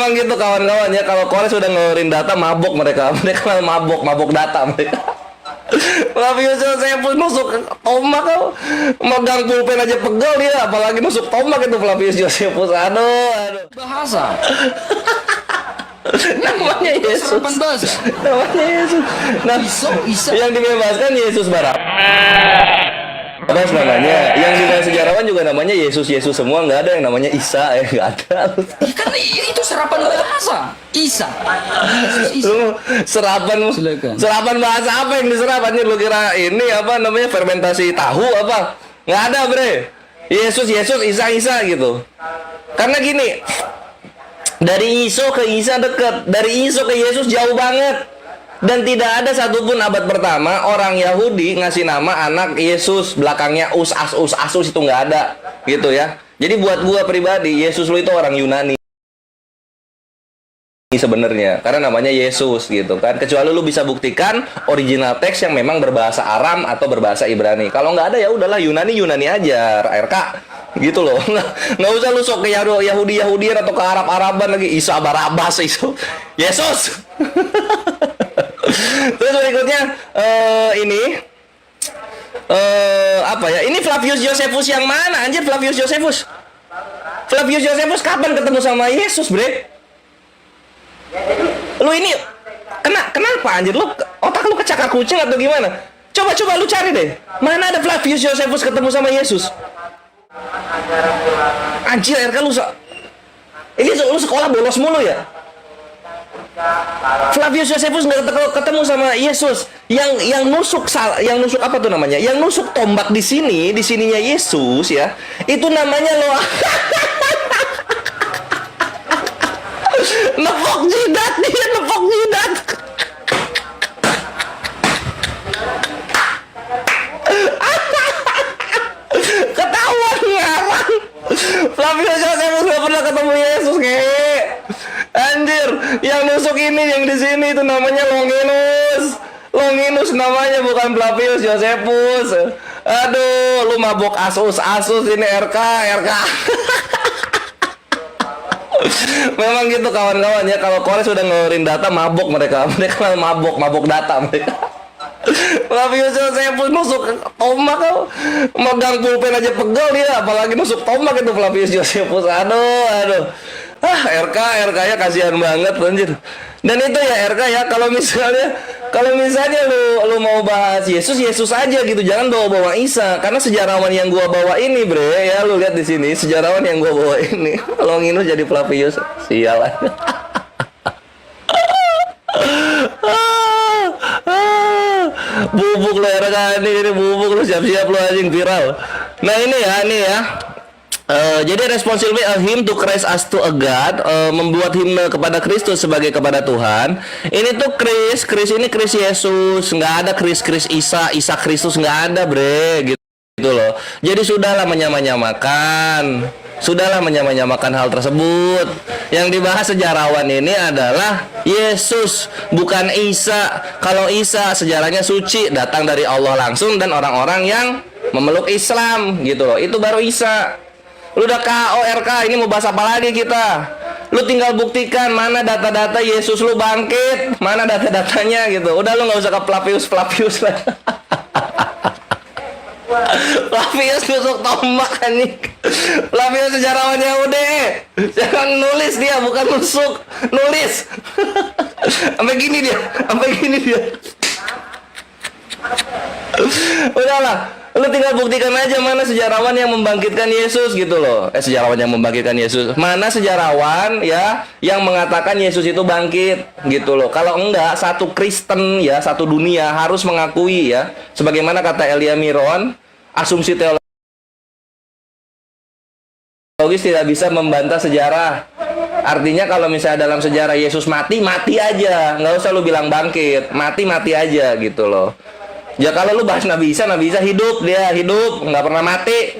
Memang gitu kawan-kawan ya, kalau Kores sudah ngeluarin data mabok mereka. Mereka mabok data mereka. Flavius Josephus nusuk tombak, megang pulpen aja pegel dia, apalagi nusuk tombak itu Flavius Josephus. Aduh. Bahasa. Namanya Yesus. Serapan bahasa. Namanya Yesus. Nah, Isa. yang dibebaskan Yesus Barabas namanya. Yang di sejarawan juga namanya Yesus semua, nggak ada yang namanya Isa, nggak ada. Ya kan itu serapan bahasa. Isa. Lu serapan bahasa apa yang diserap anjir? Lu kira ini apa namanya, fermentasi tahu apa? Nggak ada, bre. Yesus, Isa gitu. Karena gini, dari Iso ke Isa dekat, dari Iso ke Yesus jauh banget. Dan tidak ada satupun abad pertama orang Yahudi ngasih nama anak Yesus belakangnya Asus itu nggak ada, gitu ya. Jadi buat gua pribadi, Yesus lu itu orang Yunani sebenarnya, karena namanya Yesus gitu kan. Kecuali lu bisa buktikan original teks yang memang berbahasa Aram atau berbahasa Ibrani. Kalau nggak ada ya udahlah Yunani aja, RK gitu loh. Nggak usah lu sok ke Yahudian atau ke Arab-Araban lagi. Isa Barabas itu Yesus. Terus berikutnya ini apa ya? Ini Flavius Josephus yang mana anjir? Flavius Josephus kapan ketemu sama Yesus, bre? Lu ini kenapa anjir? Lu otak lu kecakar kucing atau gimana? Coba lu cari deh. Mana ada Flavius Josephus ketemu sama Yesus? Anjir, RK lu ini lu sekolah bolos mulu ya? Flavius Josephus nggak ketemu sama Yesus. Yang nusuk apa tuh namanya? Yang nusuk tombak di sininya Yesus ya. Itu namanya lo nepok jidat, dia nepok jidat. Ketahuan ngarang. Flavius Josephus nggak pernah ketemu Yesus, kayak anjir. Yang nusuk ini yang di sini itu namanya Longinus namanya, bukan Flavius Josephus. Aduh, lu mabok Asus ini RK. Memang gitu kawan-kawan ya, kalau Kores sudah ngeluarin data mabok mereka mabok data mereka. Flavius Josephus nusuk tombak, megang pulpen aja pegel dia, apalagi nusuk tombak itu Flavius Josephus. Aduh. RK ya kasihan banget anjir. Dan itu ya RK ya, kalau misalnya lu mau bahas Yesus aja gitu, jangan bawa Isa, karena sejarawan yang gua bawa ini, bre, ya lu lihat di sini sejarawan yang gua bawa ini. Longinus jadi Flavius, sialan. Bubuk lu RK ini bubuk lu, siap-siap lu anjing viral. Nah ini ya. Jadi responsibility a hymn to Christ as to a God, membuat himne kepada Kristus sebagai kepada Tuhan. Ini tuh Kris ini Kris Yesus, nggak ada Kris Isa Kristus, nggak ada, bre, gitu loh. Jadi sudahlah menyamakan hal tersebut. Yang dibahas sejarawan ini adalah Yesus, bukan Isa. Kalau Isa sejarahnya suci, datang dari Allah langsung dan orang-orang yang memeluk Islam gitu loh. Itu baru Isa. Lu udah KO RK, ini mau bahas apa lagi kita? Lu tinggal buktikan mana data-data Yesus lu bangkit, mana data-datanya gitu. Udah lu nggak usah ke Flavius lah. Flavius nusuk tombak anjing. Flavius sejarawannya udah. Jangan nulis dia, bukan nusuk, nulis. Sampai gini dia. Udahlah. Lu tinggal buktikan aja mana sejarawan yang membangkitkan Yesus gitu loh. Sejarawan yang membangkitkan Yesus. Mana sejarawan ya yang mengatakan Yesus itu bangkit gitu loh. Kalau enggak, satu Kristen ya, satu dunia harus mengakui ya, sebagaimana kata Elia Miron, asumsi teologis tidak bisa membantah sejarah. Artinya kalau misalnya dalam sejarah Yesus mati aja, nggak usah lu bilang bangkit, mati aja gitu loh. Ya kalau lu bahas Nabi Isa hidup, dia hidup, nggak pernah mati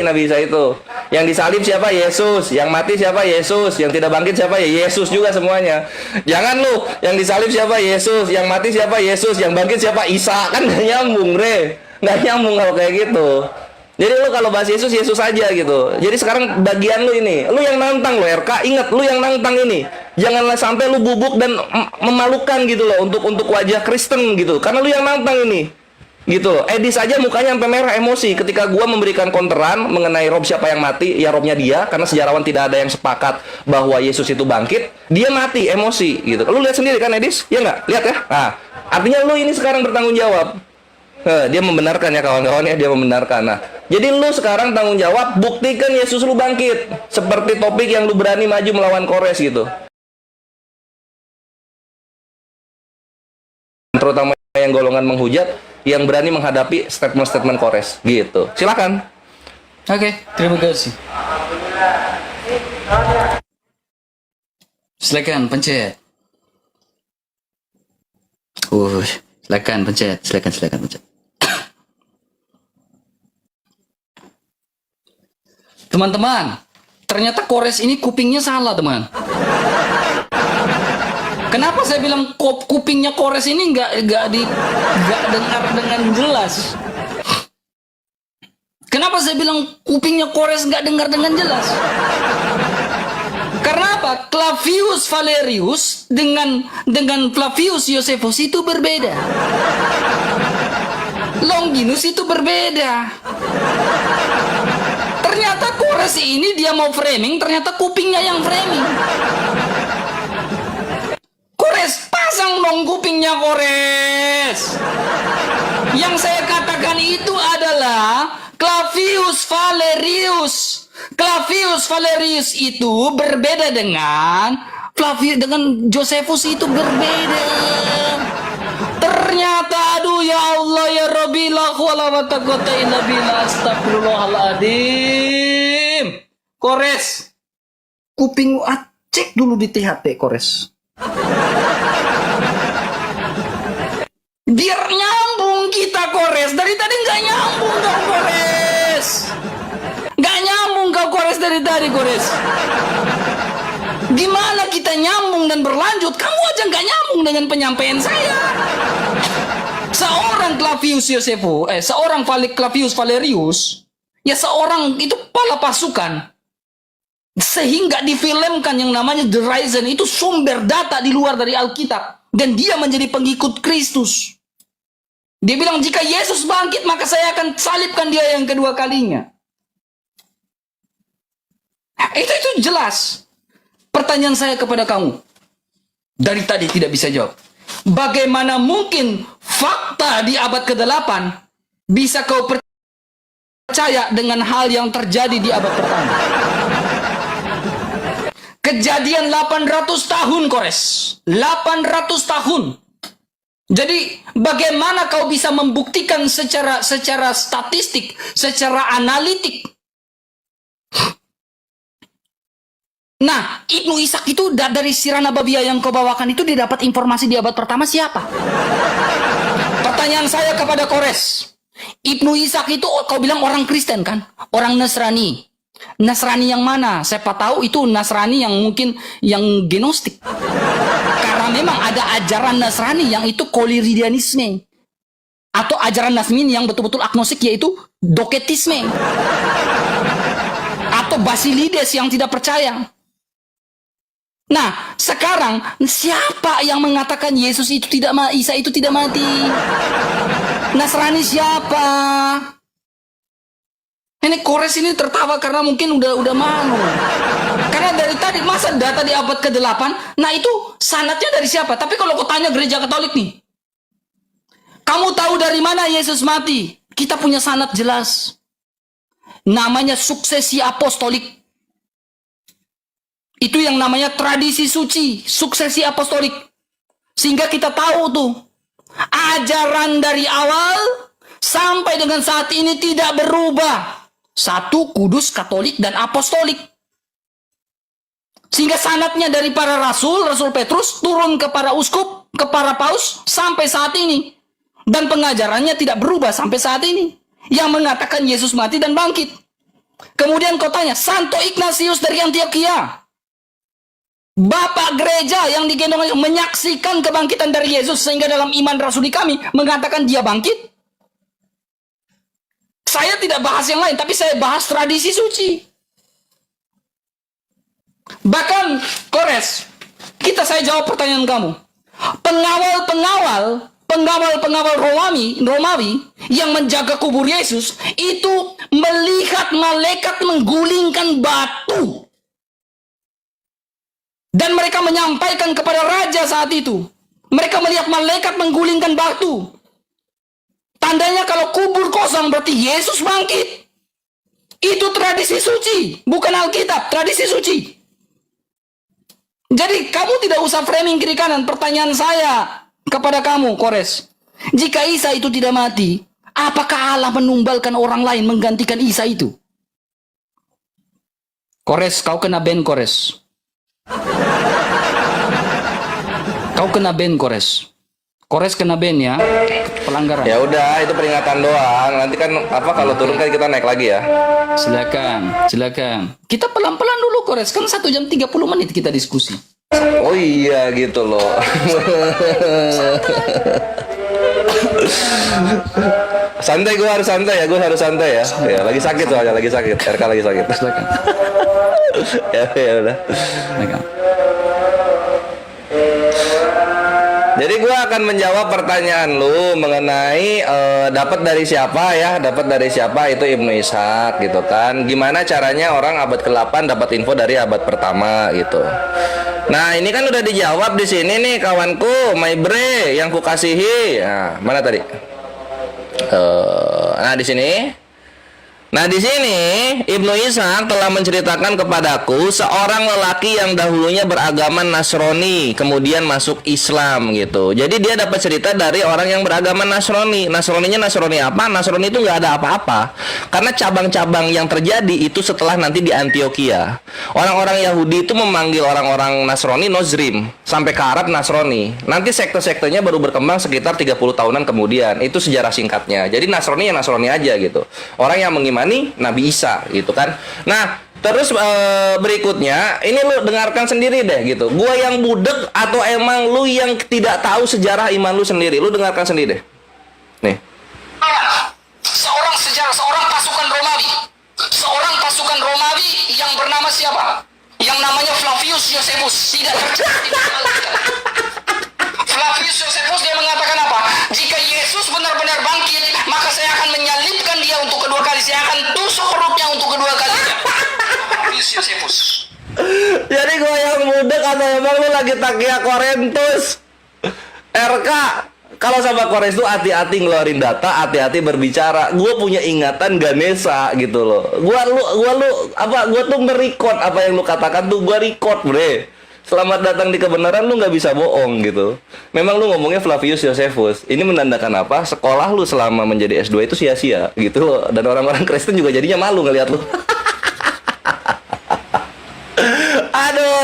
Nabi Isa itu. Yang disalib siapa? Yesus. Yang mati siapa? Yesus. Yang tidak bangkit siapa? Ya Yesus juga semuanya. Jangan lu, yang disalib siapa? Yesus. Yang mati siapa? Yesus. Yang bangkit siapa? Isa. Kan nggak nyambung, bre. Nggak nyambung kalau kayak gitu. Jadi lu kalau bahas Yesus, Yesus aja gitu. Jadi sekarang bagian lu ini, lu yang nantang lo RK, ingat lu yang nantang ini. Janganlah sampai lu bubuk dan memalukan gitu loh untuk wajah Kristen gitu. Karena lu yang nantang ini. Gitu loh. Edis aja mukanya sampai merah emosi ketika gua memberikan konteran mengenai Rob siapa yang mati, ya Robnya dia, karena sejarawan tidak ada yang sepakat bahwa Yesus itu bangkit, dia mati emosi gitu. Lu lihat sendiri kan Edis? Ya nggak? Lihat ya. Nah, artinya lu ini sekarang bertanggung jawab. Dia membenarkan ya kawan-kawan ya, dia membenarkan. Nah, jadi lu sekarang tanggung jawab buktikan Yesus lu bangkit. Seperti topik yang lu berani maju melawan Kores gitu. Terutama yang golongan menghujat, yang berani menghadapi statement-statement Kores gitu. Silakan. Oke, terima kasih. Silakan pencet. Silakan pencet, silakan pencet. Teman-teman, ternyata Kores ini kupingnya salah, teman. Kenapa saya bilang kupingnya Kores ini nggak dengar dengan jelas? Kenapa saya bilang kupingnya Kores nggak dengar dengan jelas? Karena apa? Flavius Valerius dengan Flavius Josephus itu berbeda. Longinus itu berbeda. Ternyata Kores ini dia mau framing, ternyata kupingnya yang framing. Kores, pasang dong kupingnya Kores. Yang saya katakan itu adalah Flavius Valerius. Flavius Valerius itu berbeda dengan Josephus itu berbeda. Ternyata aduh ya Allah ya Rabbi la hawla wa la quwwata illa billah astagfirullahaladzim. Kores, kuping cek dulu di THP Kores. Biar nyambung kita Kores. Dari tadi nggak nyambung kau Kores. Nggak nyambung kau Kores dari tadi Kores. Gimana kita nyambung dan berlanjut? Kamu aja nggak nyambung dengan penyampaian saya. Seorang Flavius Josephus, seorang Flavius Valerius, ya seorang itu kepala pasukan. Sehingga difilmkan yang namanya The Risen itu sumber data di luar dari Alkitab. Dan dia menjadi pengikut Kristus. Dia bilang jika Yesus bangkit maka saya akan salibkan dia yang kedua kalinya. Itu jelas. Pertanyaan saya kepada kamu. Dari tadi tidak bisa jawab. Bagaimana mungkin fakta di abad ke-8 bisa kau percaya dengan hal yang terjadi di abad pertama? Kejadian 800 tahun Kores. 800 tahun. Jadi bagaimana kau bisa membuktikan secara statistik, secara analitik? Nah, Ibnu Ishak itu dari Sirah Nabawiyah yang kau bawakan itu didapat informasi di abad pertama siapa? Pertanyaan saya kepada Kores. Ibnu Ishak itu kau bilang orang Kristen kan? Orang Nasrani. Nasrani yang mana? Siapa tahu itu Nasrani yang mungkin yang gnostik. Karena memang ada ajaran Nasrani yang itu koliridianisme. Atau ajaran Nasmin yang betul-betul agnostik yaitu doketisme. Atau Basilides yang tidak percaya. Nah, sekarang siapa yang mengatakan Yesus itu Isa itu tidak mati? Nasrani siapa? Ini Kores ini tertawa karena mungkin udah malu. Karena dari tadi masa data di abad ke-8, nah itu sanadnya dari siapa? Tapi kalau kau tanya gereja Katolik nih, kamu tahu dari mana Yesus mati? Kita punya sanad jelas. Namanya suksesi apostolik. Itu yang namanya tradisi suci, suksesi apostolik. Sehingga kita tahu tuh, ajaran dari awal sampai dengan saat ini tidak berubah. Satu, kudus, katolik, dan apostolik. Sehingga sanadnya dari para rasul Petrus, turun ke para uskup, ke para paus, sampai saat ini. Dan pengajarannya tidak berubah sampai saat ini. Yang mengatakan Yesus mati dan bangkit. Kemudian kau tanya, Santo Ignatius dari Antioquia. Bapak gereja yang digendong menyaksikan kebangkitan dari Yesus. Sehingga dalam iman rasuli kami mengatakan dia bangkit. Saya tidak bahas yang lain, tapi saya bahas tradisi suci. Bahkan, Kores, saya jawab pertanyaan kamu. Pengawal Romawi yang menjaga kubur Yesus itu melihat malaikat menggulingkan batu. Dan mereka menyampaikan kepada raja saat itu. Mereka melihat malaikat menggulingkan batu. Tandanya kalau kubur kosong berarti Yesus bangkit. Itu tradisi suci, bukan Alkitab, tradisi suci. Jadi kamu tidak usah framing kiri kanan. Pertanyaan saya kepada kamu, Kores. Jika Isa itu tidak mati, apakah Allah menumbalkan orang lain menggantikan Isa itu? Kores, kau kena ban, Kores. Kau kena ban, Kores. Kores kena ban ya, pelanggaran. Ya udah, itu peringatan doang. Nanti kan kalau turun kan kita naik lagi ya. Silakan. Kita pelan-pelan dulu, Kores. Kan 1 jam 30 menit kita diskusi. Oh iya gitu loh. Santai, gue harus santai ya. Ya lagi sakit soalnya, RK lagi sakit. Silakan. Ya udah. Silakan. Jadi gue akan menjawab pertanyaan lu mengenai dapat dari siapa itu Ibnu Ishaq gitu kan. Gimana caranya orang abad ke-8 dapat info dari abad pertama gitu. Nah, ini kan udah dijawab di sini nih kawanku, my bre yang kukasihi. Nah, mana tadi? Nah, di sini. Nah, di sini Ibnu Ishaq telah menceritakan kepadaku seorang lelaki yang dahulunya beragama Nasrani, kemudian masuk Islam gitu. Jadi dia dapat cerita dari orang yang beragama Nasrani. Nasraninya Nasrani apa? Nasrani itu nggak ada apa-apa. Karena cabang-cabang yang terjadi itu setelah nanti di Antioquia. Orang-orang Yahudi itu memanggil orang-orang Nasrani Nozrim, sampai ke Arab Nasrani. Nanti sekte-sektenya baru berkembang sekitar 30 tahunan kemudian. Itu sejarah singkatnya. Jadi Nasrani ya Nasrani aja gitu. Orang yang mengimani Nabi Isa gitu kan. Nah, terus berikutnya ini lu dengarkan sendiri deh gitu. Gua yang budek atau emang lu yang tidak tahu sejarah iman lu sendiri? Lu dengarkan sendiri deh. Nih. Seorang pasukan Romawi yang bernama siapa? Yang namanya Flavius Josephus. Tidak Flavius Josephus dia mengatakan apa? Jika Yesus benar-benar bangkit, maka saya akan menyalibkan dia untuk kedua kali. Saya akan tusuk perutnya untuk kedua kalinya. Flavius Josephus. Jadi gue yang budek atau emang lu lagi takia Korintus? RK, kalau sama Kores tuh hati-hati ngeluarin data, hati-hati berbicara. Gue punya ingatan Ganesha gitu loh. Gue tuh merecord apa yang lu katakan tuh gue record, bre. Selamat datang di kebenaran, lu nggak bisa bohong gitu. Memang lu ngomongnya Flavius Josephus. Ini menandakan apa? Sekolah lu selama menjadi S2 itu sia-sia gitu loh. Dan orang-orang Kristen juga jadinya malu ngelihat lu. Aduh,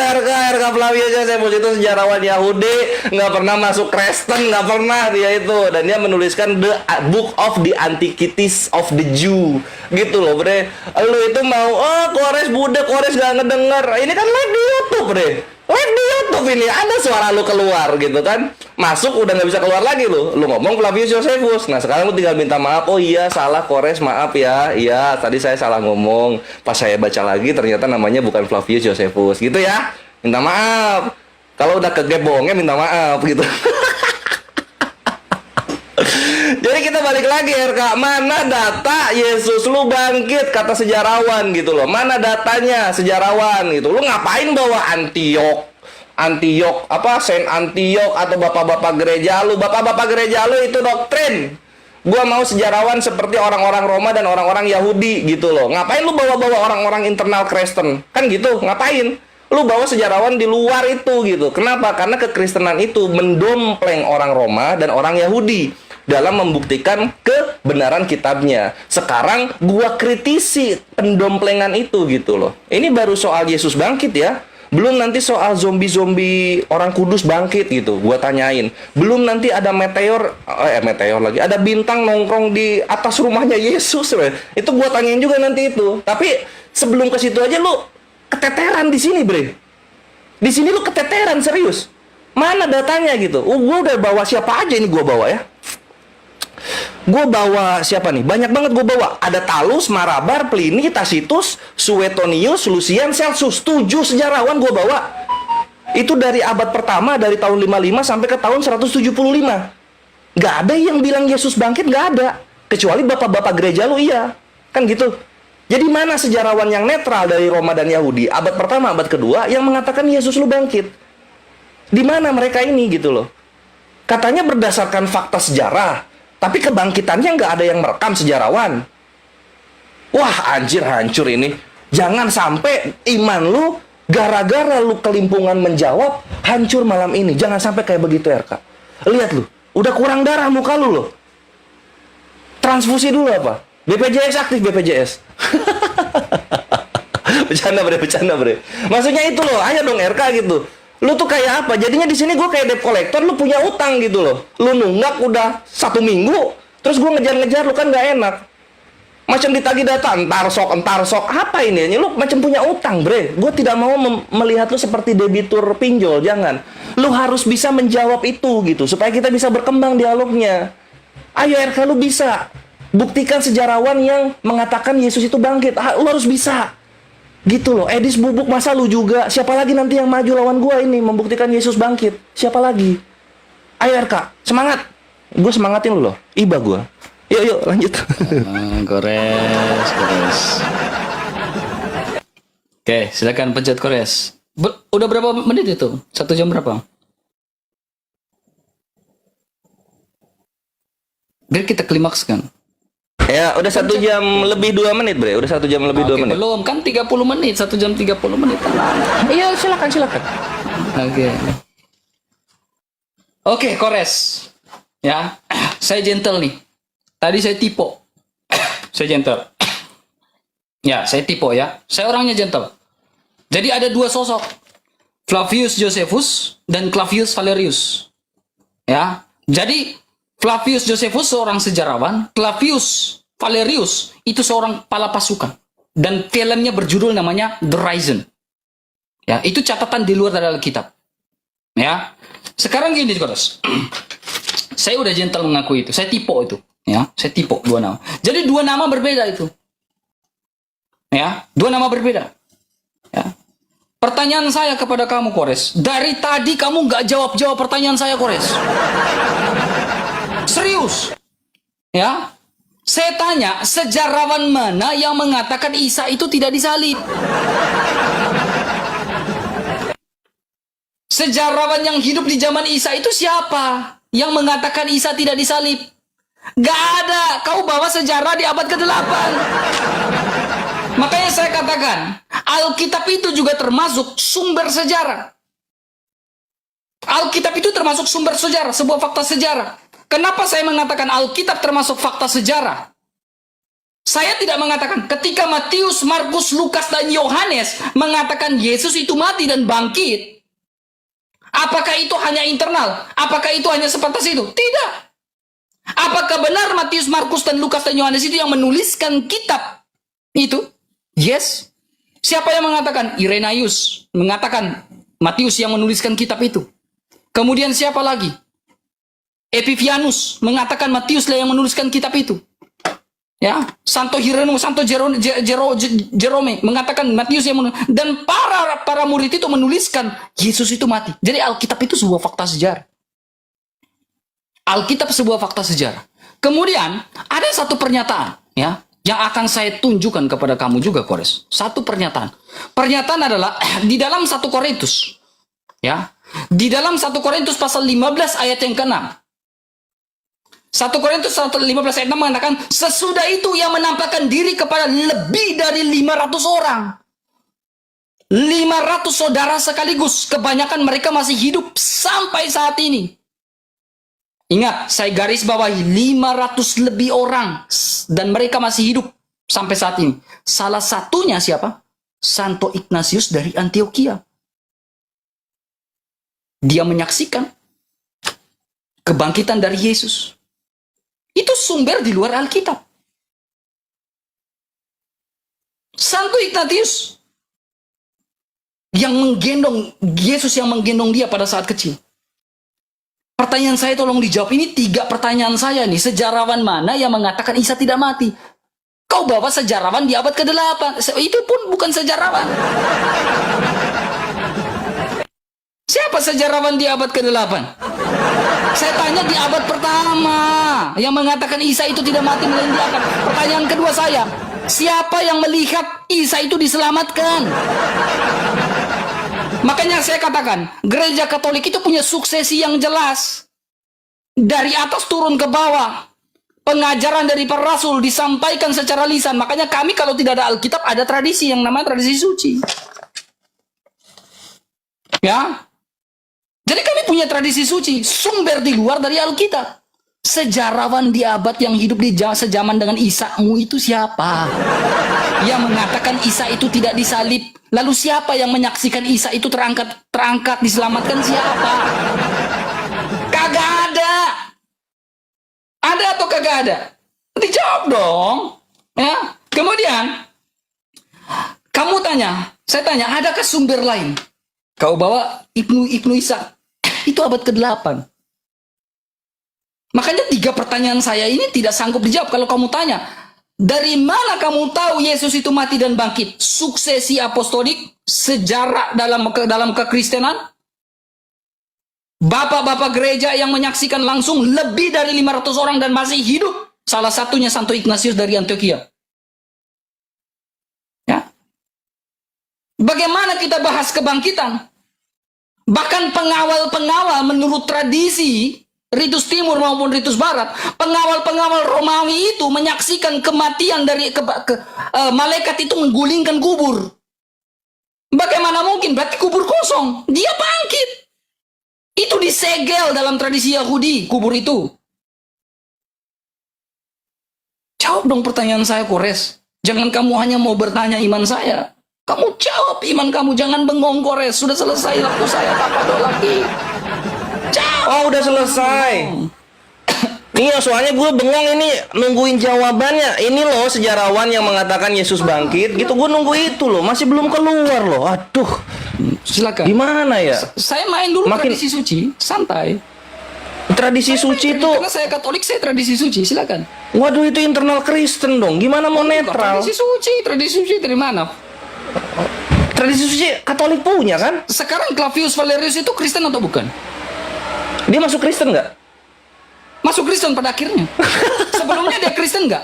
RK Flavius Josephus itu sejarawan Yahudi, nggak pernah masuk Kristen, nggak pernah dia itu. Dan dia menuliskan the book of the Antiquities of the Jew gitu loh, bre. Lu itu mau, Kores budek, Kores nggak ngedenger. Ini kan live di YouTube, bre. Live di YouTube ini ada suara lu keluar gitu kan. Masuk udah nggak bisa keluar lagi lu. Lu ngomong Flavius Josephus. Nah, sekarang lu tinggal minta maaf. Oh iya, salah Kores, maaf ya. Iya, tadi saya salah ngomong. Pas saya baca lagi ternyata namanya bukan Flavius Josephus gitu ya. Minta maaf. Kalau udah kegep bohongnya minta maaf gitu. Jadi kita balik lagi RK, mana data Yesus lu bangkit kata sejarawan gitu loh. Mana datanya sejarawan gitu. Lu ngapain bawa Antiok apa Saint Antiok atau bapak-bapak gereja lu? Bapak-bapak gereja lu itu doktrin. Gua mau sejarawan seperti orang-orang Roma dan orang-orang Yahudi gitu loh. Ngapain lu bawa-bawa orang-orang internal Kristen? Kan gitu, ngapain? Lu bawa sejarawan di luar itu gitu. Kenapa? Karena kekristenan itu mendompleng orang Roma dan orang Yahudi dalam membuktikan kebenaran kitabnya. Sekarang gua kritisi pendomplengan itu gitu loh. Ini baru soal Yesus bangkit ya. Belum nanti soal zombie-zombie orang kudus bangkit gitu. Gua tanyain. Belum nanti ada meteor lagi. Ada bintang nongkrong di atas rumahnya Yesus. Itu gua tanyain juga nanti itu. Tapi sebelum ke situ aja lu keteteran di sini, bre. Di sini lu keteteran serius. Mana datanya gitu? Gua udah bawa siapa aja ini gua bawa ya. Gue bawa siapa nih? Banyak banget gue bawa. Ada Talus, Marabar, Pliny, Tacitus, Suetonius, Lucian, Celsus. 7 sejarawan gue bawa. Itu dari abad pertama, dari tahun 55 sampai ke tahun 175. Gak ada yang bilang Yesus bangkit, gak ada. Kecuali bapak-bapak gereja lu, iya. Kan gitu. Jadi mana sejarawan yang netral dari Roma dan Yahudi, abad pertama, abad kedua, yang mengatakan Yesus lu bangkit? Di mana mereka ini gitu loh? Katanya berdasarkan fakta sejarah. Tapi kebangkitannya nggak ada yang merekam sejarawan. Wah, anjir, hancur ini. Jangan sampai iman lu gara-gara lu kelimpungan menjawab hancur malam ini. Jangan sampai kayak begitu, RK. Lihat lu, udah kurang darah muka lu loh. Transfusi dulu apa? BPJS aktif, BPJS. Bercanda bre. Maksudnya itu loh, ayo dong RK gitu. Lu tuh kayak apa? Jadinya di sini gue kayak debt collector, lu punya utang gitu loh. Lu nunggak udah 1 minggu, terus gue ngejar-ngejar lu, kan nggak enak. Macam ditagih data, entar sok. Apa ini? Lu macam punya utang, bre. Gue tidak mau melihat lu seperti debitur pinjol, jangan. Lu harus bisa menjawab itu gitu, supaya kita bisa berkembang dialognya. Ayo RK, lu bisa. Buktikan sejarawan yang mengatakan Yesus itu bangkit. Lu harus bisa. Gitu loh, Edis Bubuk, masa lu juga? Siapa lagi nanti yang maju lawan gua ini membuktikan Yesus bangkit? Siapa lagi? Ayo RK, semangat. Gue semangatin lu loh. Iba gua. Yuk lanjut. Kores. Oke, silakan pencet kores. Udah berapa menit itu? 1 jam berapa? Biar kita klimakskan. Ya, udah 1 jam lebih 2 menit, bre. Udah 1 jam lebih 2 menit. Belum, kan 30 menit, 1 jam 30 menit. Iya, silakan. Oke, kores. Ya, saya gentle nih. Tadi saya tipe. Saya gentle. Ya, saya tipe ya. Saya orangnya gentle. Jadi ada 2 sosok. Flavius Josephus dan Clavius Valerius. Ya. Jadi Flavius Josephus seorang sejarawan, Clavius Valerius itu seorang kepala pasukan, dan filmnya berjudul namanya The Risen. Ya, itu catatan di luar dari Alkitab. Ya, sekarang gini, Koros. Saya udah gentle mengakui itu. Saya tipe itu. Ya, saya tipe 2 nama. Jadi 2 nama berbeda itu. Ya, 2 nama berbeda. Ya. Pertanyaan saya kepada kamu, Kores. Dari tadi kamu nggak jawab pertanyaan saya, Kores. Serius. Ya. Saya tanya, sejarawan mana yang mengatakan Isa itu tidak disalib? Sejarawan yang hidup di zaman Isa itu siapa? Yang mengatakan Isa tidak disalib? Gak ada. Kau bawa sejarah di abad ke-8. Makanya saya katakan, Alkitab itu juga termasuk sumber sejarah. Alkitab itu termasuk sumber sejarah, sebuah fakta sejarah. Kenapa saya mengatakan Alkitab termasuk fakta sejarah? Saya tidak mengatakan ketika Matius, Markus, Lukas, dan Yohanes mengatakan Yesus itu mati dan bangkit. Apakah itu hanya internal? Apakah itu hanya sebatas itu? Tidak. Apakah benar Matius, Markus, dan Lukas, dan Yohanes itu yang menuliskan kitab itu? Yes. Siapa yang mengatakan? Irenaeus mengatakan Matius yang menuliskan kitab itu. Kemudian siapa lagi? Epiphanius mengatakan Matiuslah yang menuliskan kitab itu. Ya, Santo Hieronymous, Santo Jerome mengatakan Matius yang menulis, dan para murid itu menuliskan Yesus itu mati. Jadi Alkitab itu sebuah fakta sejarah. Alkitab sebuah fakta sejarah. Kemudian ada satu pernyataan, ya, yang akan saya tunjukkan kepada kamu juga, Kores. Satu pernyataan. Pernyataan adalah di dalam 1 Korintus. Ya. Di dalam 1 Korintus pasal 15 ayat yang ke-6. 1 Korintus 15 ayat 6 mengatakan, sesudah itu ia menampakkan diri kepada lebih dari 500 orang. 500 saudara sekaligus. Kebanyakan mereka masih hidup sampai saat ini. Ingat, saya garis bawahi 500 lebih orang. Dan mereka masih hidup sampai saat ini. Salah satunya siapa? Santo Ignatius dari Antioquia. Dia menyaksikan kebangkitan dari Yesus. Itu sumber di luar Alkitab. Santo Ignatius yang menggendong, Yesus yang menggendong dia pada saat kecil. Pertanyaan saya tolong dijawab. Ini 3 pertanyaan saya nih. Sejarawan mana yang mengatakan Isa tidak mati? Kau bawa sejarawan di abad ke-8. Itu pun bukan sejarawan. Siapa sejarawan di abad ke-8? Saya tanya di abad pertama yang mengatakan Isa itu tidak mati melainkan diangkat. Pertanyaan kedua saya, siapa yang melihat Isa itu diselamatkan? Makanya saya katakan, gereja Katolik itu punya suksesi yang jelas. Dari atas turun ke bawah. Pengajaran dari para rasul disampaikan secara lisan. Makanya kami kalau tidak ada Alkitab, ada tradisi yang namanya tradisi suci. Ya. Jadi kami punya tradisi suci, sumber di luar dari Alkitab. Sejarawan di abad yang hidup di sejaman dengan Isa-mu itu siapa? Yang mengatakan Isa itu tidak disalib. Lalu siapa yang menyaksikan Isa itu terangkat, diselamatkan siapa? Kagak ada. Ada atau kagak ada? Dijawab dong. Ya. Kemudian, kamu tanya, saya tanya, adakah sumber lain? Kau bawa Ibnu Ishaq. Itu abad ke-8. Makanya 3 pertanyaan saya ini tidak sanggup dijawab. Kalau kamu tanya, dari mana kamu tahu Yesus itu mati dan bangkit? Suksesi apostolik, sejarah dalam kekristenan, bapak-bapak gereja yang menyaksikan langsung lebih dari 500 orang dan masih hidup. Salah satunya Santo Ignatius dari Antioquia. Ya. Bagaimana kita bahas kebangkitan? Bahkan pengawal-pengawal menurut tradisi Ritus Timur maupun Ritus Barat, pengawal-pengawal Romawi itu menyaksikan kematian dari malaikat itu menggulingkan kubur. Bagaimana mungkin? Berarti kubur kosong. Dia bangkit. Itu disegel dalam tradisi Yahudi, kubur itu. Jawab dong pertanyaan saya, Kores. Jangan kamu hanya mau bertanya iman saya. Kamu jawab iman kamu, jangan bengong, Kores. Sudah selesai waktu saya, tak ada lagi. Jawab. Oh, udah selesai. Iya, soalnya gue bengong ini nungguin jawabannya. Ini loh sejarawan yang mengatakan Yesus bangkit. Gitu, gue nunggu itu loh. Masih belum keluar loh. Aduh. Silakan. Gimana ya? Saya main dulu Makin- tradisi suci, santai. Tradisi suci itu. Karena saya Katolik, saya tradisi suci, silakan. Waduh, itu internal Kristen dong. Gimana mau netral? Tradisi suci dari mana? Tradisi suci Katolik punya kan? Sekarang Clavius Valerius itu Kristen atau bukan? Dia masuk Kristen nggak? Masuk Kristen pada akhirnya. Sebelumnya dia Kristen nggak?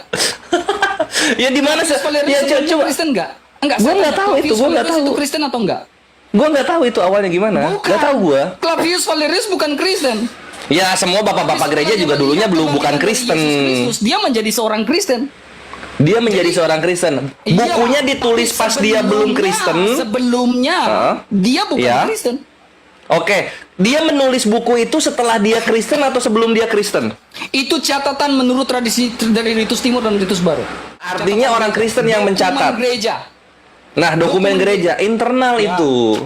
Ya di mana sih? Clavius Valerius Ya sebelumnya coba. Kristen nggak? Enggak. Gua saya nggak tanya, tahu itu, Clavius gua nggak Valerius tahu. itu Kristen atau enggak? Gue nggak tahu itu awalnya gimana. Nggak tahu gue. Clavius Valerius bukan Kristen. Ya semua bapak-bapak gereja juga dulunya belum bukan Kristen. Kristus, dia menjadi seorang Kristen. Dia menjadi seorang Kristen. Bukunya Iya, ditulis tapi pas dia belum Kristen. Sebelumnya dia bukan Iya. Kristen. Oke, dia menulis buku itu setelah dia Kristen atau sebelum dia Kristen? Itu catatan menurut tradisi dari Ritus Timur dan Ritus Baru. Artinya orang Kristen yang mencatat. Dokumen gereja. Nah, dokumen gereja internal itu.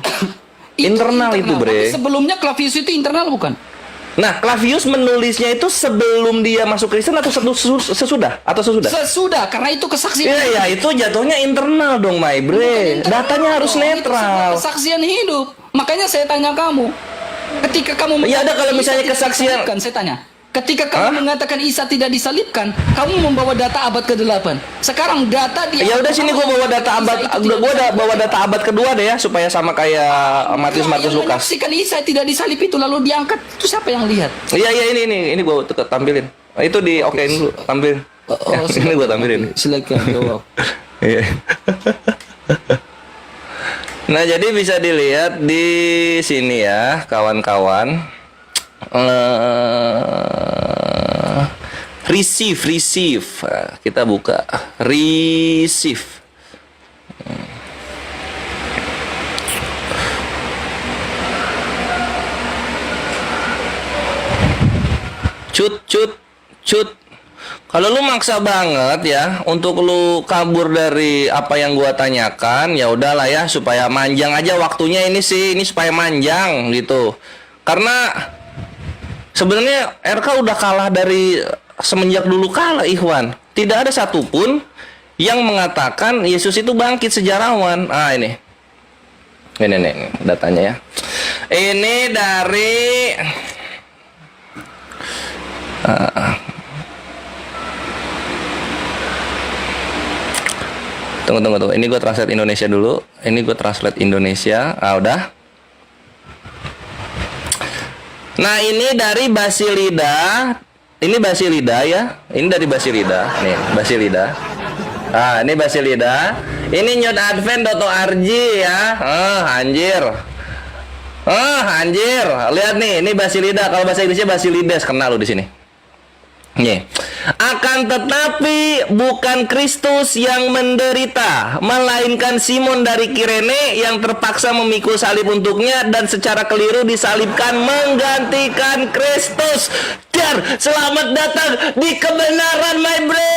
Internal itu, Bre. Tapi sebelumnya Clavius itu internal bukan? Nah, Clavius menulisnya itu sebelum dia masuk Kristen atau sesudah? Atau sesudah? Sesudah, karena itu kesaksian. Iya, ya, itu jatuhnya internal dong, my bre. Datanya harus Itu netral. sebuah kesaksian hidup. Makanya saya tanya kamu, ketika kamu Ya ada kalau Isa misalnya tidak kesaksian. disalibkan, saya tanya, ketika kamu mengatakan Isa tidak disalibkan, kamu membawa data abad ke-8. Sekarang data di Ya udah sini gua bawa data abad, gua udah bawa data abad kedua deh ya supaya sama kayak Matius yang Lukas. menyaksikan Isa tidak disalib itu lalu diangkat, itu siapa yang lihat? Iya ini gua tampilin. Itu di okein dulu, tampilin. Ya, ini gua tampilin. Silakan jawab. Iya. Nah, jadi bisa dilihat di sini ya, kawan-kawan. Receive. Nah, kita buka receive. Cut. Kalau lu maksa banget ya untuk lu kabur dari apa yang gua tanyakan, ya udahlah ya supaya manjang aja waktunya ini supaya manjang gitu. Karena sebenarnya RK udah kalah dari semenjak dulu kalah, Ikhwan. Tidak ada satupun yang mengatakan Yesus itu bangkit, sejarawan. Ah ini datanya ya. Ini dari Tunggu. Ini gue translate Indonesia dulu. Ini gue translate Indonesia. Ah, udah. Nah, ini dari Basilida. Ini Basilida ya. Ini dari Basilida. Nih, Basilida. Ah, ini Basilida. Ini newtadvent.org ya. Anjir. Anjir. Lihat nih, ini Basilida. Kalau bahasa Inggrisnya Basilides, kenal lu di sini. Nih. Akan tetapi bukan Kristus yang menderita, melainkan Simon dari Kirene yang terpaksa memikul salib untuknya dan secara keliru disalibkan menggantikan Kristus. Dan selamat datang di kebenaran, my bro.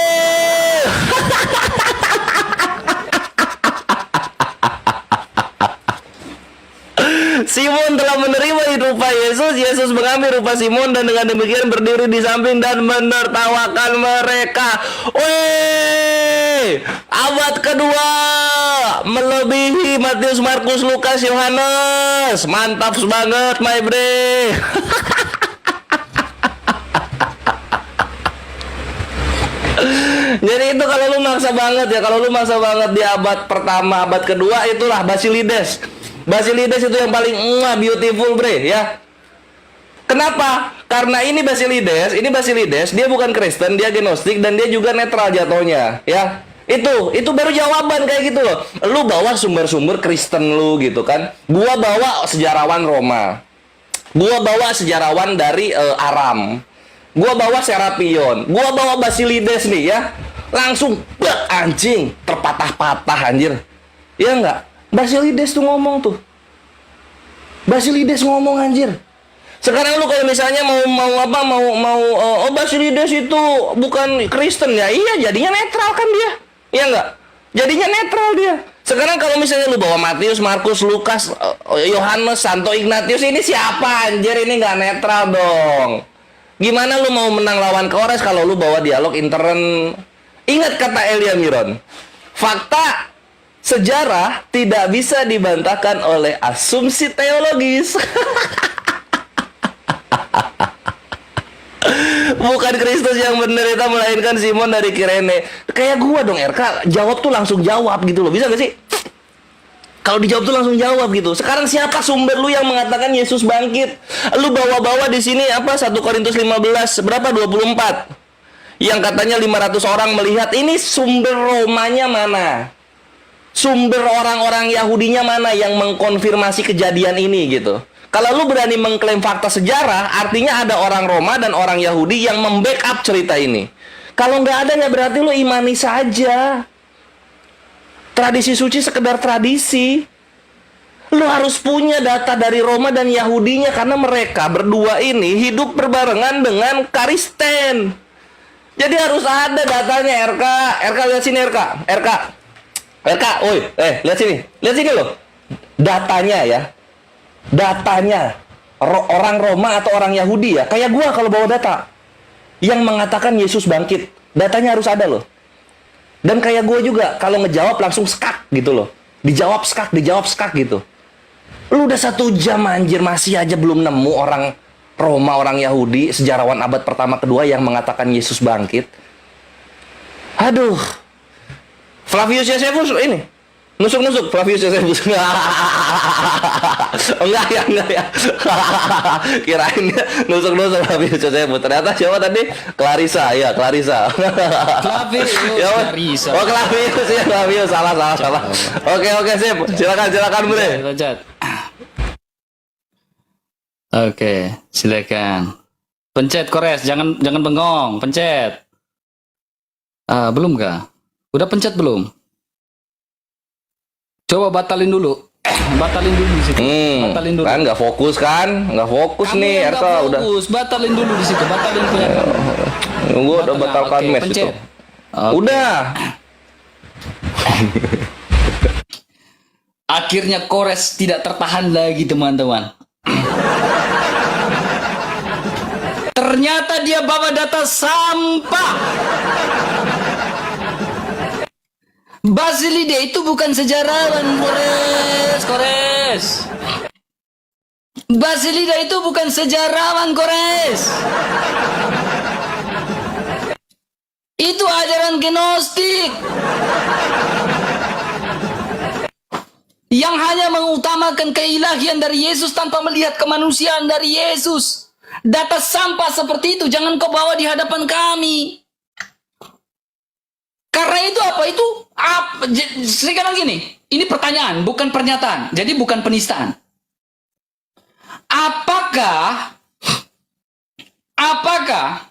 Simon telah menerima rupa Yesus. Yesus mengambil rupa Simon dan dengan demikian berdiri di samping dan menertawakan mereka. Weh, abad kedua melebihi Matius, Markus, Lukas, Yohanes. Mantap banget, my bre. Jadi itu kalau lu maksa banget ya, kalau lu maksa banget di abad pertama, abad kedua, itulah Basilides. Basilides itu yang paling beautiful, bre, ya. Kenapa? Karena ini Basilides, dia bukan Kristen, dia Gnostik dan dia juga netral jatuhnya, ya. Itu baru jawaban kayak gitu loh. Lu bawa sumber-sumber Kristen lu gitu kan. Gua bawa sejarawan Roma. Gua bawa sejarawan dari Aram. Gua bawa Serapion. Gua bawa Basilides nih ya. Langsung anjing, terpatah-patah anjir. Iya enggak? Basilides tuh ngomong tuh. Basilides ngomong anjir. Sekarang lu kalau misalnya mau Basilides itu bukan Kristen ya. Iya, jadinya netral kan dia. Iya enggak? Jadinya netral dia. Sekarang kalau misalnya lu bawa Matius, Markus, Lukas, Yohanes, Santo Ignatius, ini siapa anjir? Ini nggak netral dong. Gimana lu mau menang lawan Kores kalau lu bawa dialog intern? Ingat kata Elia Miron. Fakta sejarah tidak bisa dibantahkan oleh asumsi teologis. Bukan Kristus yang menderita, melainkan Simon dari Kirene. Kayak gua dong, RK. Jawab tuh langsung jawab gitu loh. Bisa gak sih? Kalau dijawab tuh langsung jawab gitu. Sekarang siapa sumber lu yang mengatakan Yesus bangkit? Lu bawa-bawa di sini apa? 1 Korintus 15 berapa? 24. Yang katanya 500 orang melihat. Ini sumber Romanya mana? Sumber orang-orang Yahudinya mana yang mengkonfirmasi kejadian ini gitu. Kalau lu berani mengklaim fakta sejarah, artinya ada orang Roma dan orang Yahudi yang membackup cerita ini. Kalau nggak ada ya berarti lu imani saja. Tradisi suci sekedar tradisi. Lu harus punya data dari Roma dan Yahudinya karena mereka berdua ini hidup berbarengan dengan Kristen. Jadi harus ada datanya, RK. RK lihat sini, RK. RK, oi, lihat sini. Lihat sini loh. Datanya ya. Datanya orang Roma atau orang Yahudi ya. Kayak gua kalau bawa data yang mengatakan Yesus bangkit. Datanya harus ada loh. Dan kayak gue juga, kalau ngejawab langsung skak gitu loh. Dijawab skak gitu. Lu udah 1 jam anjir, masih aja belum nemu orang Roma, orang Yahudi, sejarawan abad pertama kedua yang mengatakan Yesus bangkit. Aduh. Flavius Josephus ini. Nusuk-nusuk Flavius Josephus. Enggak ya. Kirain nusuk-nusuk Flavius Josephus. Ternyata siapa tadi? Clarissa. Flavius Clarissa. Oh, Flavius ya, Flavius. Salah. Oke, sip. Silakan, Bre. Oke, silakan. Pencet Kores, jangan bengong, pencet. Belum kah? Udah pencet belum? Coba batalin dulu. Batalin dulu di situ. Batalin dulu. Kan nggak fokus kan? Nggak fokus Kamu nih, yang RK nggak udah. fokus. Batalin dulu di situ. Batalin kelihatan. Gua udah batalkan Oke, match itu. pencet. Oke. Udah. Akhirnya Kores tidak tertahan lagi, teman-teman. Ternyata dia bawa data sampah. Basilide itu bukan sejarawan, Kores. Basilida itu bukan sejarawan, Kores. ajaran Gnostik yang hanya mengutamakan keilahian dari Yesus tanpa melihat kemanusiaan dari Yesus. Data sampah seperti itu jangan kau bawa di hadapan kami. Karena itu apa itu? Sekarang gini, ini pertanyaan, bukan pernyataan. Jadi bukan penistaan. Apakah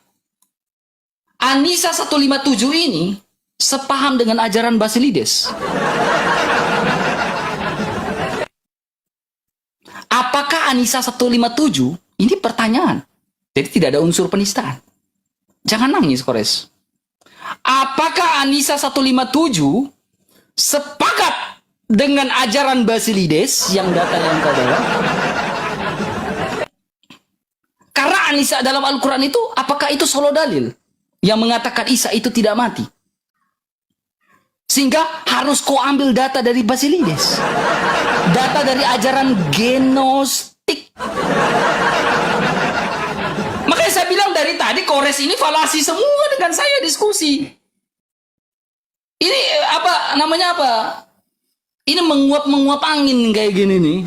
Anissa 157 ini sepaham dengan ajaran Basilides? Apakah Anissa 157? Ini pertanyaan. Jadi tidak ada unsur penistaan. Jangan nangis, Kores. Apakah Anissa 157 sepakat dengan ajaran Basilides yang data yang kau bawa? Karena Anissa dalam Al-Quran itu, apakah itu solo dalil yang mengatakan Isa itu tidak mati? Sehingga harus kau ambil data dari Basilides. Data dari ajaran Gnostik. Makanya saya bilang dari tadi Kores ini falasi semua dengan saya diskusi. Ini apa namanya apa? Ini menguap angin kayak gini nih.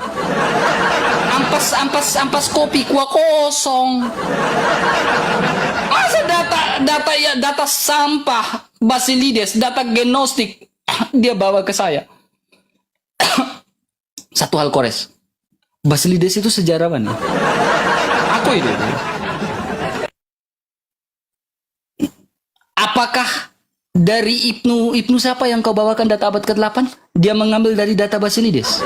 Ampas kopi kuah kosong. Masa data sampah Basilides, data Gnostik dia bawa ke saya. Satu hal, Kores. Basilides itu sejarawan. Aku itu. Apakah dari Ibnu siapa yang kau bawakan data abad ke-8? Dia mengambil dari data Basilides.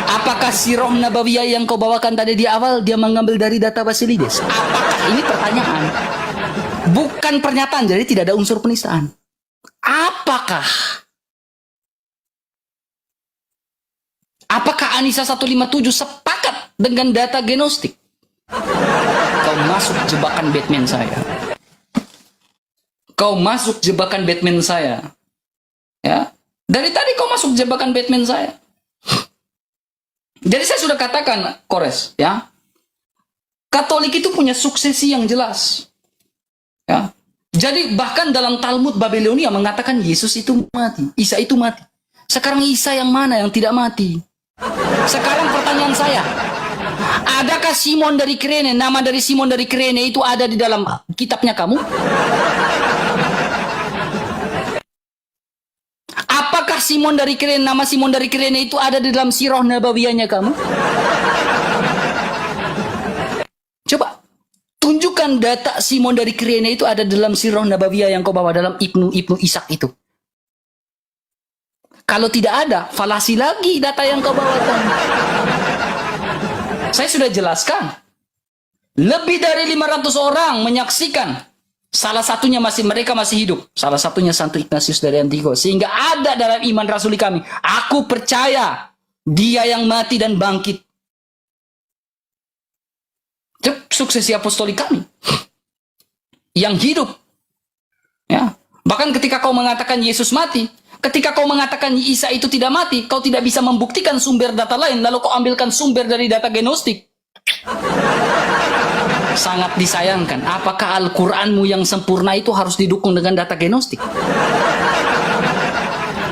Apakah Sirah Nabawiyah yang kau bawakan tadi di awal dia mengambil dari data Basilides? Apakah ini pertanyaan? Bukan pernyataan, jadi tidak ada unsur penistaan. Apakah Anissa 157 sepakat dengan data Gnostik? Kau masuk jebakan Batman saya. Kau masuk jebakan Batman saya. Ya. Dari tadi kau masuk jebakan Batman saya. Jadi saya sudah katakan, Kores, ya. Katolik itu punya suksesi yang jelas. Ya. Jadi bahkan dalam Talmud Babilonia mengatakan Yesus itu mati, Isa itu mati. Sekarang Isa yang mana yang tidak mati? Sekarang pertanyaan saya, adakah Simon dari Kirene, nama dari Simon dari Kirene itu ada di dalam kitabnya kamu? Apakah Simon dari Kirene, nama Simon dari Kirene itu ada di dalam Sirah Nabawiyahnya kamu? Coba tunjukkan data Simon dari Kirene itu ada dalam Sirah Nabawiyah yang kau bawa dalam Ibnu Ishak itu. Kalau tidak ada, falasi lagi data yang kau bawakan. Saya sudah jelaskan. Lebih dari 500 orang menyaksikan. Salah satunya mereka masih hidup. Salah satunya Santo Ignatius dari Antioquia. Sehingga ada dalam iman rasuli kami. Aku percaya dia yang mati dan bangkit. Itu suksesi apostolik kami. Yang hidup. Ya. Bahkan ketika kau mengatakan Yesus mati, ketika kau mengatakan Isa itu tidak mati, kau tidak bisa membuktikan sumber data lain, lalu kau ambilkan sumber dari data Gnostik. Sangat disayangkan. Apakah Al-Quranmu yang sempurna itu harus didukung dengan data Gnostik?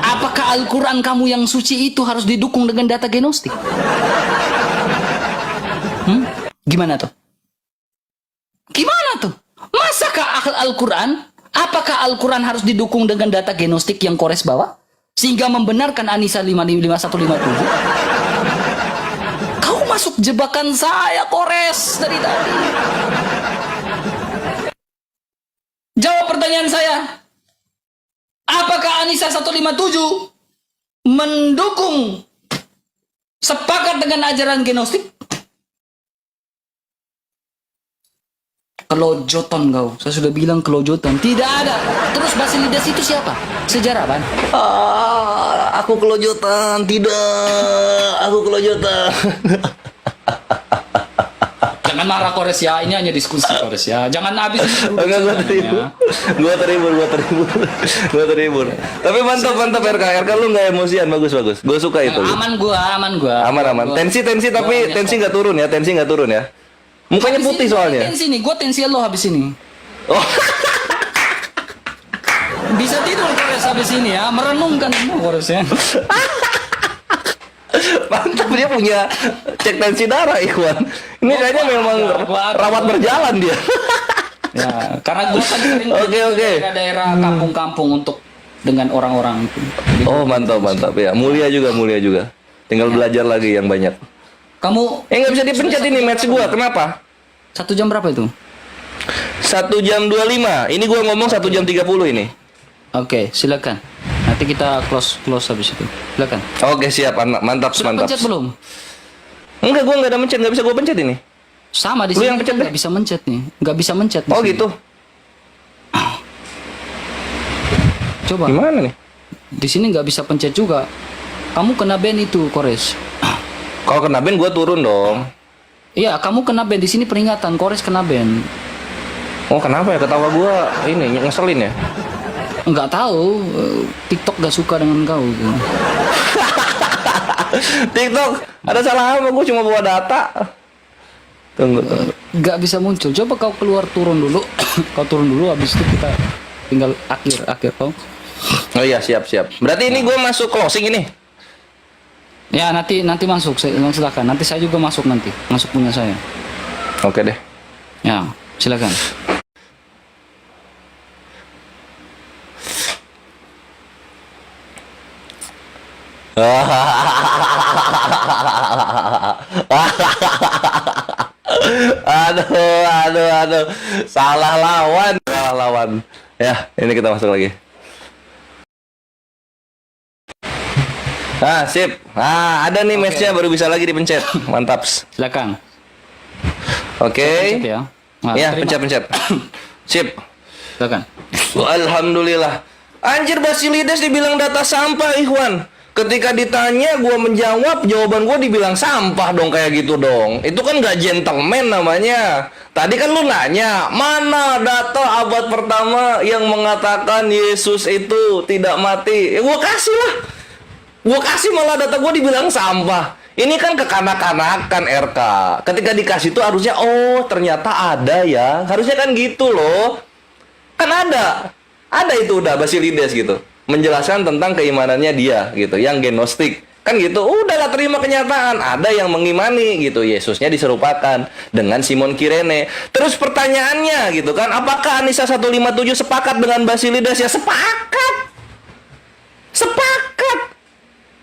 Apakah Al-Quran kamu yang suci itu harus didukung dengan data Gnostik? Gimana tuh? Gimana tuh? Masakah Al-Quran? Apakah Al-Quran harus didukung dengan data Gnostik yang Kores bawa? Sehingga membenarkan Anissa 157? Kau masuk jebakan saya, Kores, dari tadi. Jawab pertanyaan saya. Apakah Anissa 157 mendukung sepakat dengan ajaran Gnostik? Kelojotan kau. Saya sudah bilang kelojotan. Tidak ada. Terus Basilides itu siapa? Sejarawan. Aku kelojotan. Tidak. Aku kelojotan. Jangan marah, Kores, ya. Ini hanya diskusi, Kores, ya. Jangan habis. Enggak, gue terhibur. Tapi mantap RK lu nggak emosian, bagus. Gue suka itu. Aman gua. Aman. Tensi tapi tensi nggak turun ya. Mukanya habis putih ini, soalnya. Tensi nih, gue tensi lo habis ini. Oh. Kores habis ini ya, merenungkan semua Kores ya. Mantap, dia punya cek tensi darah, Ikhwan. Ini kayaknya memang rawat berjalan dia. Ya, karena gua kan sering Oke. daerah kampung-kampung untuk dengan orang-orang itu. Oh, mantap ya. Mulia juga. Tinggal belajar lagi yang banyak. Kamu Nggak bisa dipencet ini match gua. Kenapa? 1 jam berapa itu? 1 jam 25. Ini gua ngomong 1 jam 30 ini. Oke, silakan. Nanti kita close habis itu. Silakan. Oke, siap. Mantap. Sudah pencet belum? Enggak, gua nggak ada mencet. Nggak bisa gua pencet ini. Sama di Lu sini yang pencet deh. nggak bisa mencet nih. Nggak bisa mencet. di Oh, sini. gitu. Coba. Gimana nih? Di sini nggak bisa pencet juga. Kamu kena ban itu, Kores. Kalau kena ban gua turun dong. Iya, kamu kena ban di sini peringatan. Kores kena ban. Oh, kenapa ya ketawa gua ini ngeselin ya? Nggak tahu. TikTok gak suka dengan kau. Gitu. TikTok ada salah apa? Gua cuma bawa data. Tunggu. Nggak bisa muncul. Coba kau keluar turun dulu. Kau turun dulu. Habis itu kita tinggal akhir kau. Oh iya, siap. Berarti ini gua masuk closing ini. Ya nanti masuk. Silakan. Nanti saya juga masuk nanti. Masuk punya saya. Oke deh. Ya, silakan. Aduh. Salah lawan. Ya, ini kita masuk lagi. Sip. Ada nih matchnya baru bisa lagi dipencet. Mantap. Silakan. Oke. Pencet ya. Nah, Ya, terima. pencet. Sip. Silakan. Alhamdulillah. Anjir, Basilides dibilang data sampah, Ikhwan. Ketika ditanya, gua menjawab, jawaban gua dibilang sampah dong, kayak gitu dong. Itu kan gak gentleman namanya. Tadi kan lu nanya, mana data abad pertama yang mengatakan Yesus itu tidak mati? Ya gua kasih lah. Gua kasih malah data gua dibilang sampah. Ini kan kekanak-kanakan RK. Ketika dikasih itu harusnya, oh ternyata ada ya. Harusnya kan gitu loh. Kan ada itu udah Basilides gitu, menjelaskan tentang keimanannya dia gitu, yang gnostik kan gitu. Udahlah, terima kenyataan, ada yang mengimani gitu Yesusnya diserupakan dengan Simon Kirene. Terus pertanyaannya gitu kan, apakah Anisa 157 sepakat dengan Basilides? Ya sepakat.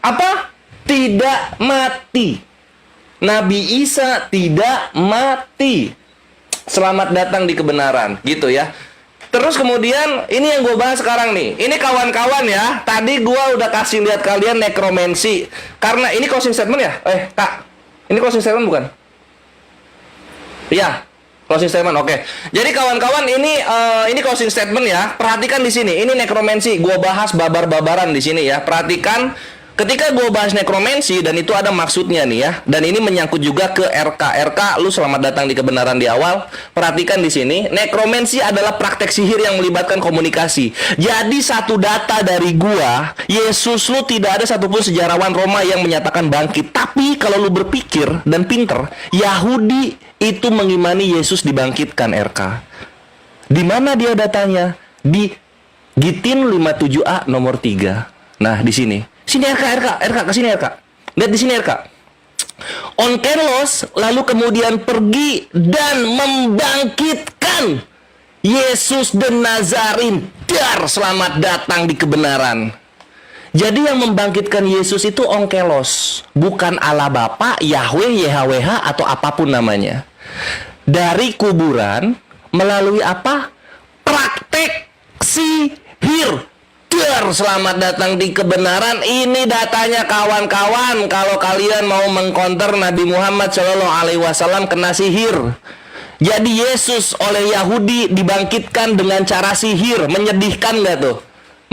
Apa? Tidak mati. Nabi Isa tidak mati. Selamat datang di kebenaran gitu ya. Terus kemudian ini yang gue bahas sekarang nih. Ini kawan-kawan ya. Tadi gue udah kasih lihat kalian nekromansi. Karena ini closing statement ya. Kak, ini closing statement bukan? Iya, closing statement. Oke. Jadi kawan-kawan ini closing statement ya. Perhatikan di sini. Ini nekromansi. Gue bahas babar-babaran di sini ya. Perhatikan. Ketika gue bahas nekromansi, dan itu ada maksudnya nih ya, dan ini menyangkut juga ke RK, lu selamat datang di kebenaran di awal. Perhatikan di sini, nekromansi adalah praktek sihir yang melibatkan komunikasi. Jadi satu data dari gua, Yesus lu tidak ada satupun sejarawan Roma yang menyatakan bangkit. Tapi kalau lu berpikir dan pinter, Yahudi itu mengimani Yesus dibangkitkan RK. Di mana dia datanya? Di Gitin 57A nomor 3. Nah, di sini. Sini RK, ke sini RK. Lihat di sini RK. Onkelos lalu kemudian pergi dan membangkitkan Yesus dan Nazarin. Dar, selamat datang di kebenaran. Jadi yang membangkitkan Yesus itu Onkelos, bukan Allah Bapa, Yahweh, YHWH atau apapun namanya. Dari kuburan melalui apa? Praktek sihir. Selamat datang di kebenaran. Ini datanya kawan-kawan. Kalau kalian mau mengkonter Nabi Muhammad Shallallahu Alaihi Wasallam kena sihir. Jadi Yesus oleh Yahudi dibangkitkan dengan cara sihir. Menyedihkan nggak tuh?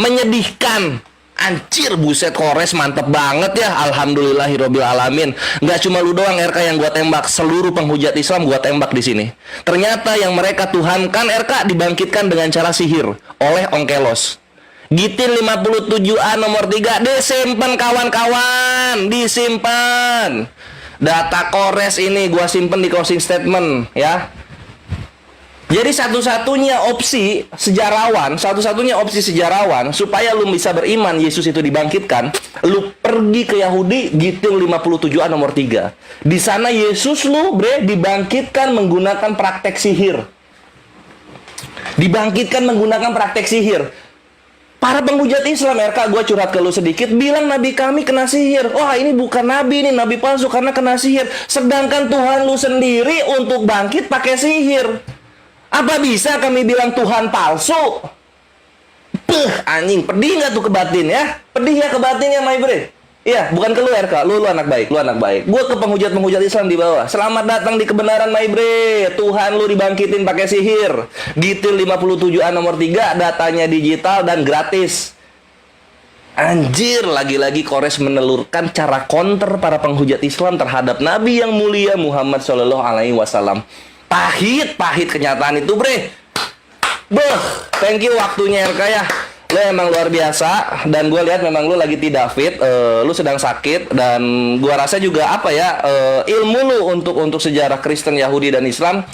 Menyedihkan. Anjir, buset, Kores mantep banget ya. Alhamdulillahirobbil alamin. Nggak cuma lu doang RK yang gua tembak, seluruh penghujat Islam gua tembak di sini. Ternyata yang mereka tuhankan RK dibangkitkan dengan cara sihir oleh Onkelos. Gitin 57A nomor 3. Disimpan kawan-kawan. Disimpan. Data Kores ini gua simpen di closing statement ya. Jadi satu-satunya opsi sejarawan supaya lu bisa beriman Yesus itu dibangkitkan, lu pergi ke Yahudi Giting 57a nomor 3. Di sana Yesus lu, bre, dibangkitkan menggunakan praktek sihir. Dibangkitkan menggunakan praktek sihir. Para penghujat Islam, RK, gue curhat ke lu sedikit, bilang nabi kami kena sihir. Wah, ini bukan nabi, ini nabi palsu karena kena sihir. Sedangkan Tuhan lu sendiri untuk bangkit pakai sihir. Apa bisa kami bilang Tuhan palsu? Anjing, pedih nggak tuh ke batin ya? Pedih ya ke batin ya, my bre? Iya, bukan ke lu, RK. Lu anak baik, lu anak baik. Gue ke penghujat-penghujat Islam di bawah. Selamat datang di kebenaran, my bre. Tuhan lu dibangkitin pakai sihir. Giting 57a nomor 3, datanya digital dan gratis. Anjir, lagi-lagi Kores menelurkan cara counter para penghujat Islam terhadap Nabi yang mulia Muhammad Shallallahu Alaihi Wasallam. Pahit kenyataan itu, bre. Beuh, thank you waktunya, RK ya. Lo emang luar biasa, dan gue lihat memang lo lagi tidak fit, lo sedang sakit, dan gue rasa juga apa ya, ilmu lo untuk sejarah Kristen, Yahudi dan Islam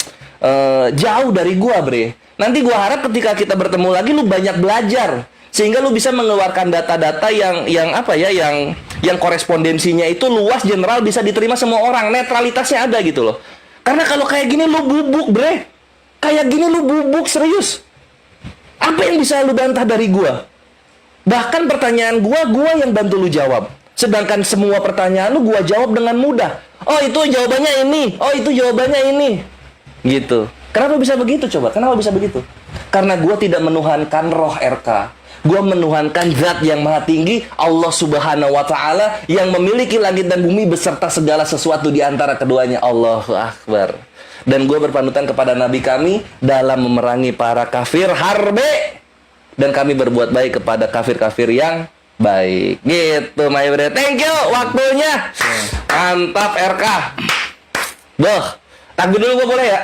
jauh dari gue, bre. Nanti gue harap ketika kita bertemu lagi lo banyak belajar, sehingga lo bisa mengeluarkan data-data yang apa ya, yang korespondensinya itu luas, general, bisa diterima semua orang, netralitasnya ada gitu loh. Karena kalau kayak gini lu bubuk, bre. Kayak gini lu bubuk, serius. Apa yang bisa lu bantah dari gua? Bahkan pertanyaan gua yang bantu lu jawab. Sedangkan semua pertanyaan lu gua jawab dengan mudah. Oh, itu jawabannya ini. Oh, itu jawabannya ini. Gitu. Kenapa bisa begitu coba? Kenapa bisa begitu? Karena gua tidak menuhankan roh, RK. Gua menuhankan zat yang maha tinggi, Allah Subhanahu wa Ta'ala, yang memiliki langit dan bumi beserta segala sesuatu di antara keduanya. Allahu Akbar. Dan gua berpanutan kepada Nabi kami dalam memerangi para kafir harbe, dan kami berbuat baik kepada kafir-kafir yang baik. Gitu, my brother. Thank you waktunya. Mantap, RK. Boh, takbir dulu gua boleh ya?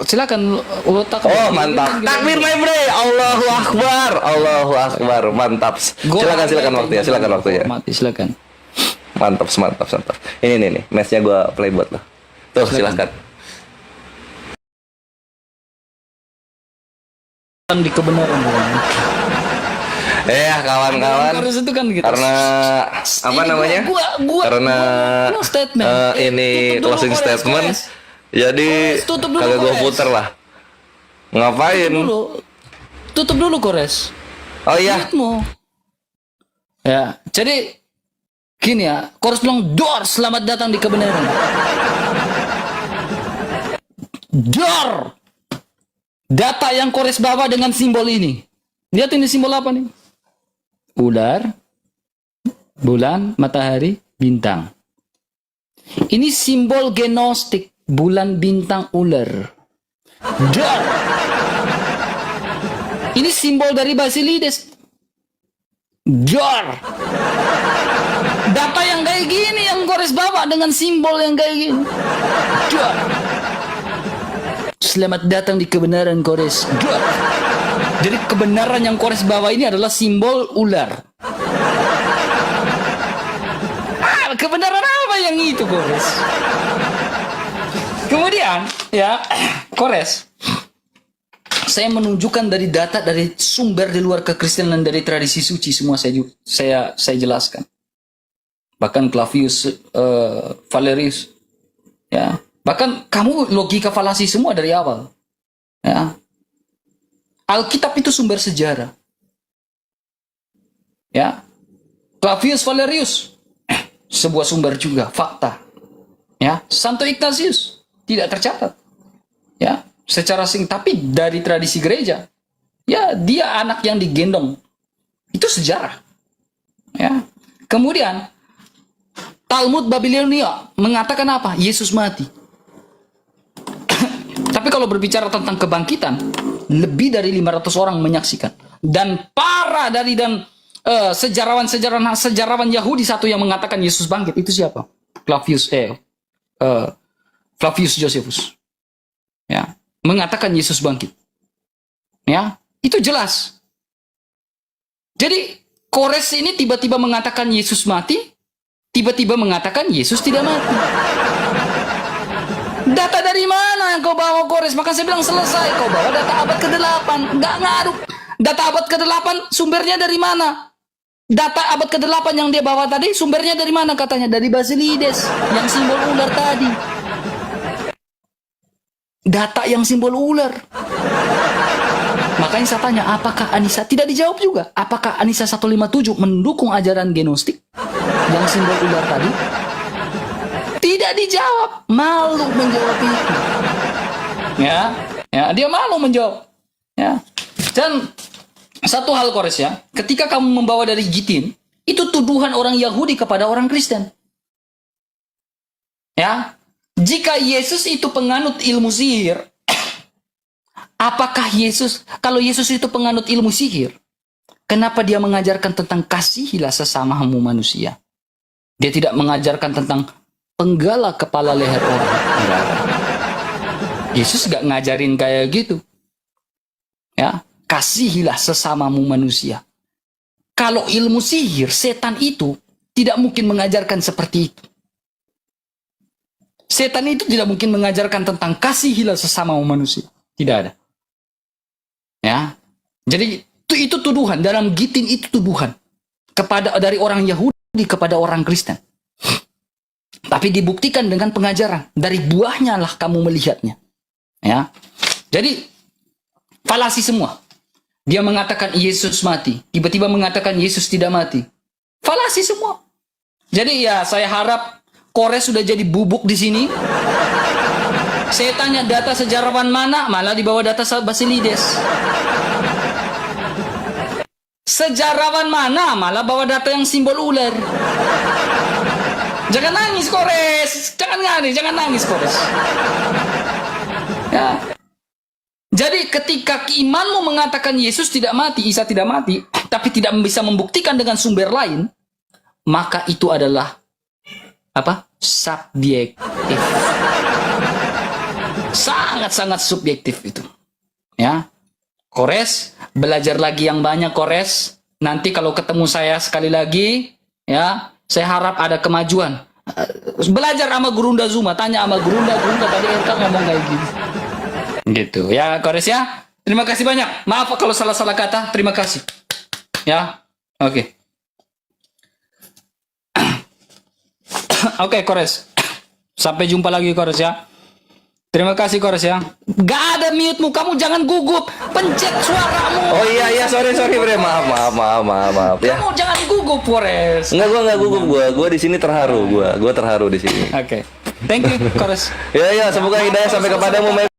Silakan lo takbir. Oh, mantap. Takbir, my bre. Allahu Akbar. Allahu Akbar. Mantap. Silakan waktunya. Silakan waktunya. Mati, silakan. Mantap. Ini nih, matchnya gua play buat lo. Tuh, silakan. Di kebenaran. Kawan-kawan. Harus itu kan gitu. Karena apa namanya? Karena statement. Ini closing statement. Jadi tutup dulu, kagak gue Kores. puter lah. Ngapain? Tutup dulu, Kores. Oh iya. Lihatmu. Ya, jadi gini ya, Kores bilang, "Dor, selamat datang di kebenaran." Dor. Data yang Kores bawa dengan simbol ini. Lihat ini simbol apa nih? Ular, bulan, matahari, bintang. Ini simbol gnostik. Bulan, bintang, ular. Dar. Ini simbol dari Basilides. Dar. Data yang kayak gini yang Kores bawa dengan simbol yang kayak gini. Dar. Selamat datang di kebenaran, Kores. Dar. Jadi kebenaran yang Kores bawa ini adalah simbol ular. Kebenaran apa yang itu, Kores? Kemudian, ya, Kores, saya menunjukkan dari data, dari sumber di luar kekristenan, dari tradisi suci, semua saya jelaskan. Bahkan Clavius, Valerius, ya, bahkan kamu logika falasi semua dari awal, ya. Alkitab itu sumber sejarah, ya. Clavius, Valerius, sebuah sumber juga fakta, ya. Santo Ignatius tidak tercatat, ya, secara tapi dari tradisi gereja, ya, dia anak yang digendong, itu sejarah, ya. Kemudian Talmud Babilonia mengatakan apa? Yesus mati. Tapi kalau berbicara tentang kebangkitan, lebih dari 500 orang menyaksikan, dan para sejarawan Yahudi satu yang mengatakan Yesus bangkit, itu siapa? Flavius Josephus, ya, mengatakan Yesus bangkit, ya, itu jelas. Jadi Kores ini tiba-tiba mengatakan Yesus mati, tiba-tiba mengatakan Yesus tidak mati. Data dari mana yang kau bawa, Kores? Maka saya bilang selesai. Kau bawa data abad ke-8. Nggak ngaruh. Data abad ke-8 sumbernya dari mana? Data abad ke-8 yang dia bawa tadi sumbernya dari mana katanya? Dari Basilides yang simbol ular tadi. Data yang simbol ular. Makanya saya tanya, apakah Anissa? Tidak dijawab juga. Apakah Anissa 157 mendukung ajaran gnostik yang simbol ular tadi? Tidak dijawab. Malu menjawab itu. Ya, dia malu menjawab. Ya. Dan satu hal, Kores, ya, ketika kamu membawa dari Gitin, itu tuduhan orang Yahudi kepada orang Kristen. Ya, jika Yesus itu penganut ilmu sihir, apakah kalau Yesus itu penganut ilmu sihir, kenapa dia mengajarkan tentang kasihilah sesamamu manusia? Dia tidak mengajarkan tentang penggal kepala leher orang. Enggak. Yesus gak ngajarin kayak gitu. Ya, kasihilah sesamamu manusia. Kalau ilmu sihir, setan itu tidak mungkin mengajarkan seperti itu. Setan itu tidak mungkin mengajarkan tentang kasihilah sesamamu manusia. Tidak ada. Ya. Jadi itu tuduhan, dalam Gitin itu tuduhan dari orang Yahudi kepada orang Kristen. Tapi dibuktikan dengan pengajaran. Dari buahnya lah kamu melihatnya. Ya. Jadi falasi semua. Dia mengatakan Yesus mati. Tiba-tiba mengatakan Yesus tidak mati. Falasi semua. Jadi ya saya harap Kores sudah jadi bubuk di sini. Saya tanya data sejarawan mana, malah dibawa data Basilides. Sejarawan mana, malah bawa data yang simbol ular. Jangan nangis, Kores. Jangan nangis, Kores. Ya. Jadi ketika imanmu mengatakan Yesus tidak mati, Isa tidak mati, tapi tidak bisa membuktikan dengan sumber lain, maka itu adalah apa? Subjektif. Sangat-sangat subjektif itu. Ya. Kores, belajar lagi yang banyak, Kores. Nanti kalau ketemu saya sekali lagi, ya, saya harap ada kemajuan. Belajar sama Gurunda Zuma, tanya sama Gurunda tadi RK ngomong kayak gitu. Gitu. Ya, Kores ya. Terima kasih banyak. Maaf kalau salah-salah kata. Terima kasih. Ya. Oke. Oke, Kores. Sampai jumpa lagi, Kores ya. Terima kasih, Kores ya. Gak ada mute-mu, kamu jangan gugup. Pencet suaramu. Oh iya, sorry bre. Maaf ya. Kamu jangan gugup, Kores. Enggak, gua enggak gugup gua di sini terharu gua terharu di sini. Oke. Thank you, Kores. Ya, semoga hidayah sampai kepadamu.